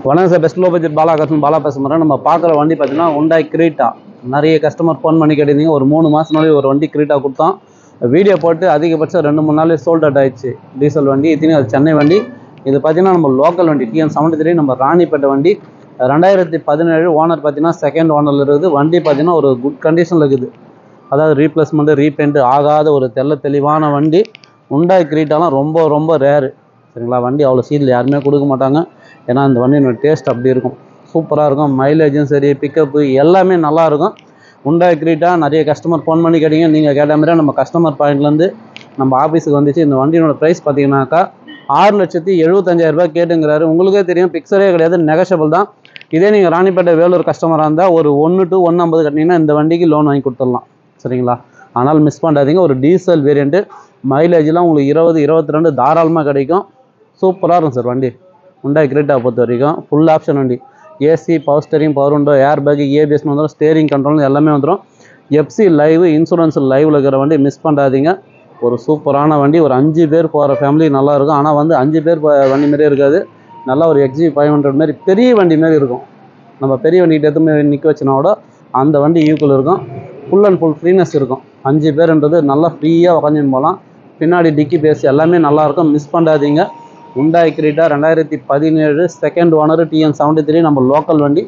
வணக்கம் sir, best low budget Bala பேசுகிறேன். நம்ம பார்க்குற வண்டி பார்த்தீங்கன்னா Hyundai Creta. நிறைய கஸ்டமர் ஃபோன் பண்ணி கேட்டிருந்தீங்க. ஒரு 3 மாதத்துனாலே ஒரு வண்டி Creta கொடுத்தோம். வீடியோ போட்டு அதிகபட்சம் 2-3 நாளே சோல்ட் அவுட் ஆயிடுச்சு. டீசல் வண்டி இத்தனையும் அது சென்னை வண்டி. இது பார்த்தீங்கன்னா நம்ம லோக்கல் வண்டி TN73 நம்ம ராணிப்பேட்டை வண்டி. 2017 ஓனர் பார்த்தீங்கன்னா செகண்ட் ஓனரில் இருக்குது. வண்டி பார்த்தீங்கன்னா ஒரு குட் கண்டிஷனில் இருக்குது. அதாவது ரீப்ளேஸ்மெண்ட்டு ரீபெயிண்ட் ஆகாத ஒரு தெளிவான வண்டி. Hyundai Cretaலாம் ரொம்ப ரேரு சரிங்களா. வண்டி அவ்வளோ சீட்டில் யாருமே கொடுக்க மாட்டாங்க. ஏன்னா இந்த வண்டியோட டேஸ்ட் அப்படி இருக்கும், சூப்பராக இருக்கும். மைலேஜும் சரி, பிக்கப்பு எல்லாமே நல்லாயிருக்கும். Hyundai Creta நிறைய கஸ்டமர் ஃபோன் பண்ணி கேட்டீங்க. நீங்கள் கேட்ட மாதிரி நம்ம கஸ்டமர் பாயிண்ட்லேருந்து நம்ம ஆஃபீஸுக்கு வந்துச்சு. இந்த வண்டியோட ப்ரைஸ் பார்த்தீங்கன்னாக்கா 6,75,000 கேட்டுங்கிறாரு. உங்களுக்கே தெரியும், பிக்சரே கிடையாது, நெகஷபிள் தான். இதே நீங்கள் ராணிப்பேட்டை வேலூர் கஸ்டமராக இருந்தால் ஒரு 1 to 150 கட்டினீங்கன்னா இந்த வண்டிக்கு லோன் வாங்கி கொடுத்துடலாம் சரிங்களா. ஆனால் மிஸ் பண்ணாதீங்க. ஒரு டீசல் வேரியண்ட்டு, மைலேஜ்லாம் உங்களுக்கு 20-22 தாராளமாக கிடைக்கும். சூப்பராக இருக்கும் சார் வண்டி. Hyundai Creta பொறுத்த வரைக்கும் ஃபுல் ஆப்ஷன் வண்டி. AC, power steering, power window, air bag, ஏபிஎஸ்னு வந்துடும். ஸ்டேரிங் கண்ட்ரோல் எல்லாமே வந்துடும். எஃப்சி லைவ், இன்சூரன்ஸ் லைவில் இருக்கிற வண்டி மிஸ் பண்ணாதீங்க. ஒரு சூப்பரான வண்டி. ஒரு 5 பேர் போகிற ஃபேமிலி நல்லாயிருக்கும். ஆனால் வந்து 5 பேர் வண்டி மாரியே இருக்காது. நல்லா ஒரு XG500 மாரி பெரிய வண்டி மாரி இருக்கும். நம்ம பெரிய வண்டிகிட்ட எடுத்து நிற்க வச்சுனா கூட அந்த வண்டி ஈக்குவல் இருக்கும். ஃபுல் அண்ட் ஃபுல் ஃப்ரீனஸ் இருக்கும். 5 பேருன்றது நல்லா ஃப்ரீயாக உட்காந்துன்னு போகலாம். பின்னாடி டிக்கி பேஸ் எல்லாமே நல்லாயிருக்கும். மிஸ் பண்ணாதீங்க. Hyundai Creta 2017 second owner TN73 நம்ம லோக்கல் வண்டி.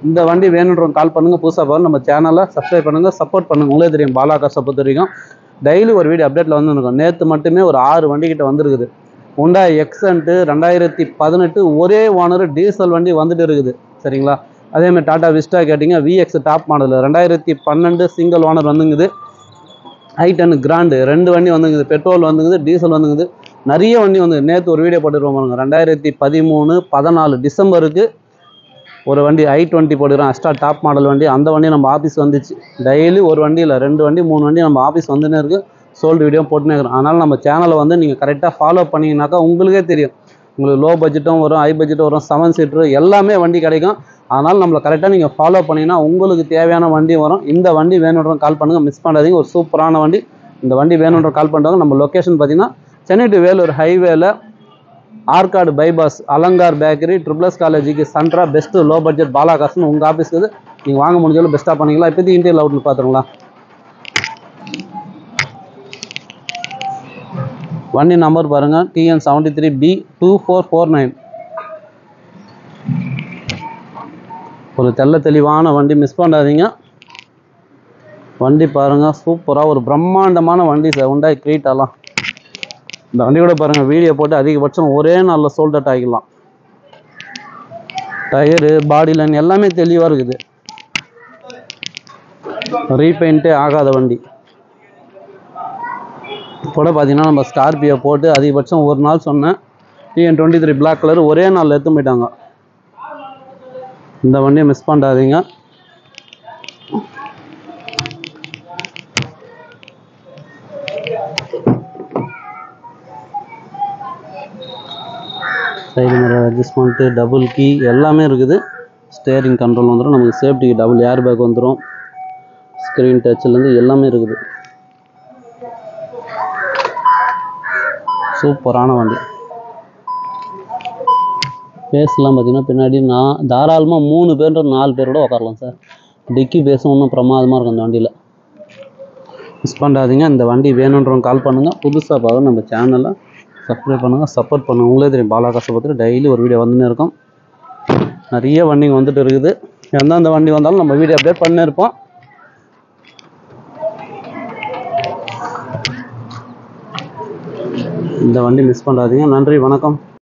இந்த வண்டி வேணுன்றவங்க கால் பண்ணுங்கள். புதுசாக பாருங்கள், நம்ம சேனலை சப்ஸ்கிரைப் பண்ணுங்கள், சப்போர்ட் பண்ணுங்கள். உங்களே தெரியும் பாலா காசை பொறுத்த வரைக்கும் டெய்லி ஒரு வீடியோ அப்டேட்டில் வந்துருக்கும். நேற்று மட்டுமே ஒரு 6 வண்டிக்கிட்ட வந்துருக்குது. Hyundai Accent 2018 ஒரே ஓனர் டீசல் வண்டி வந்துட்டு இருக்குது சரிங்களா. அதேமாதிரி டாடா விஸ்டா கேட்டிங்க, VX top model 2012 single owner வந்துங்குது. i10 கிராண்டு 2 வண்டி வந்துங்குது. Petrol வந்துங்குது, diesel வந்துங்குது. நிறைய வண்டி வந்து நேற்று ஒரு வீடியோ போட்டுருவோம் பாருங்க. 2013-14 டிசம்பருக்கு ஒரு வண்டி i20 போட்டுக்கிறோம். அஸ்டா டாப் மாடல் வண்டி. அந்த வண்டி நம்ம ஆஃபீஸ் வந்துச்சு. டெய்லி ஒரு வண்டி இல்லை, 2 வண்டி 3 வண்டி நம்ம ஆஃபீஸ் வந்துன்னே இருக்குது. சோல்டு வீடியோ போட்டுனே இருக்கிறோம். அதனால் நம்ம சேனலை வந்து நீங்கள் கரெக்டாக ஃபாலோ பண்ணிங்கனாக்கா உங்களுக்கே தெரியும். உங்களுக்கு லோ பட்ஜெட்டும் வரும், ஹை பட்ஜெட்டும் வரும், 7 சீட்ரு எல்லாமே வண்டி கிடைக்கும். அதனால் நம்மளை கரெக்டாக நீங்கள் ஃபாலோ பண்ணிங்கன்னா உங்களுக்கு தேவையான வண்டி வரும். இந்த வண்டி வேணுன்றவங்க கால் பண்ணுங்கள், மிஸ் பண்ணாதீங்க. ஒரு சூப்பரான வண்டி. இந்த வண்டி வேணுன்ற கால் பண்ணுறாங்க. நம்ம லொக்கேஷன் பார்த்தீங்கன்னா சென்னை டு வேலூர் ஹைவேல Arcot bypass, Alankar bakery, triple S காலேஜுக்கு சென்ட்ரா பெஸ்ட்டு லோ பட்ஜெட் பாலா காசுன்னு உங்கள் ஆஃபீஸ்க்கு நீங்கள் வாங்க முடிஞ்சாலும் பெஸ்ட்டாக பண்ணிக்கலாம். இப்போதைக்கு இன்டீரியல் அவுட்ல பார்த்துருங்களா. வண்டி நம்பர் பாருங்கள், TN73B2449. ஒரு தெளிவான வண்டி, மிஸ் பண்ணாதீங்க. வண்டி பாருங்கள், சூப்பராக ஒரு பிரம்மாண்டமான வண்டி சார் Hyundai Cretaலாம். இந்த வண்டி கூட பாருங்கள், வீடியோ போட்டு அதிகபட்சம் ஒரே நாளில் சோல்ட் அவுட் ஆகிக்கலாம். டயரு, பாடி லைன் எல்லாமே தெளிவாக இருக்குது. ரீபெயிண்ட்டே ஆகாத வண்டி கூட பார்த்தீங்கன்னா நம்ம ஸ்கார்பியோ போட்டு அதிகபட்சம் ஒரு நாள் சொன்னேன். TN23 பிளாக் கலர் ஒரே நாளில் எடுத்து போயிட்டாங்க. இந்த வண்டியை மிஸ் பண்ணாதீங்க. Side mirror adjustment, double key எல்லாமே இருக்குது. ஸ்டேரிங் கண்ட்ரோல் வந்துடும். நமக்கு சேஃப்டிக்கு டபுள் ஏர் பேக் வந்துடும். ஸ்க்ரீன் டச்லேருந்து எல்லாமே இருக்குது. சூப்பரான வண்டி. பேஸ்லாம் பார்த்தீங்கன்னா பின்னாடி தாராளமாக 3 பேர் 4 பேரோட உட்காரலாம் சார். டிக்கி பேஸும் இன்னும் பிரமாதமாக இருக்கும் இந்த வண்டியில். மிஸ் பண்ணாதீங்க. இந்த வண்டி வேணுன்றவங்க கால் பண்ணுங்கள். புதுசாக பார்க்க நம்ம சேனலை சப்ஸ்கிரைப் பண்ணுங்கள், சப்போர்ட் பண்ணுங்கள். உங்களே தெரியும் பாலா காசை பற்றி டெய்லி ஒரு வீடியோ வந்துன்னு இருக்கும். நிறைய வண்டிங்க வந்துட்டு இருக்குது. எந்தெந்த வண்டி வந்தாலும் நம்ம வீடியோ அப்டேட் பண்ணி இருப்போம். இந்த வண்டி மிஸ் பண்ணாதீங்க. நன்றி, வணக்கம்.